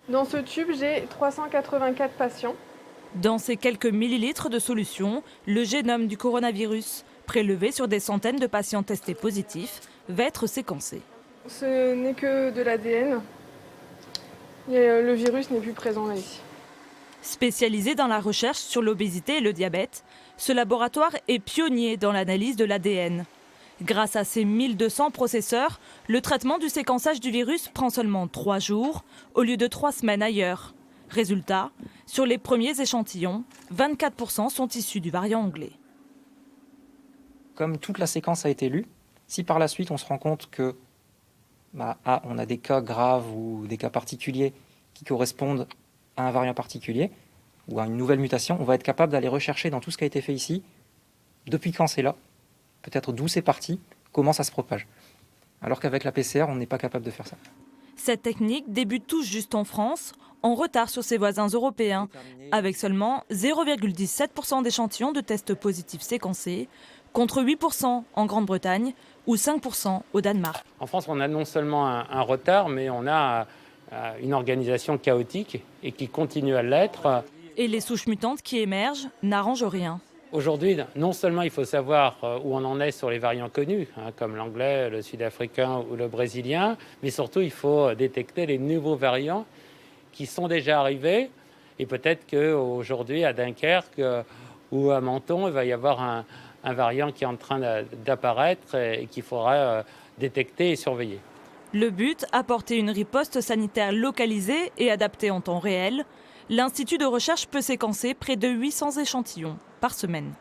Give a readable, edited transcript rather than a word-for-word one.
Dans ce tube, j'ai 384 patients. Dans ces quelques millilitres de solution, le génome du coronavirus, prélevé sur des centaines de patients testés positifs, va être séquencé. Ce n'est que de l'ADN. Le virus n'est plus présent là ici. Spécialisé dans la recherche sur l'obésité et le diabète, ce laboratoire est pionnier dans l'analyse de l'ADN. Grâce à ses 1200 processeurs, le traitement du séquençage du virus prend seulement 3 jours au lieu de 3 semaines ailleurs. Résultat, sur les premiers échantillons, 24% sont issus du variant anglais. Comme toute la séquence a été lue, si par la suite on se rend compte que on a des cas graves ou des cas particuliers qui correspondent à un variant particulier ou à une nouvelle mutation, on va être capable d'aller rechercher dans tout ce qui a été fait ici, depuis quand c'est là, peut-être d'où c'est parti, comment ça se propage. Alors qu'avec la PCR, on n'est pas capable de faire ça. Cette technique débute tout juste en France, en retard sur ses voisins européens, avec seulement 0,17% d'échantillons de tests positifs séquencés, contre 8% en Grande-Bretagne ou 5% au Danemark. En France, on a non seulement un retard, mais on a une organisation chaotique et qui continue à l'être. Et les souches mutantes qui émergent n'arrangent rien. Aujourd'hui, non seulement il faut savoir où on en est sur les variants connus, comme l'anglais, le sud-africain ou le brésilien, mais surtout il faut détecter les nouveaux variants qui sont déjà arrivés. Et peut-être qu'aujourd'hui, à Dunkerque ou à Menton, il va y avoir un variant qui est en train d'apparaître et qu'il faudra détecter et surveiller. Le but, apporter une riposte sanitaire localisée et adaptée en temps réel. L'Institut de recherche peut séquencer près de 800 échantillons par semaine.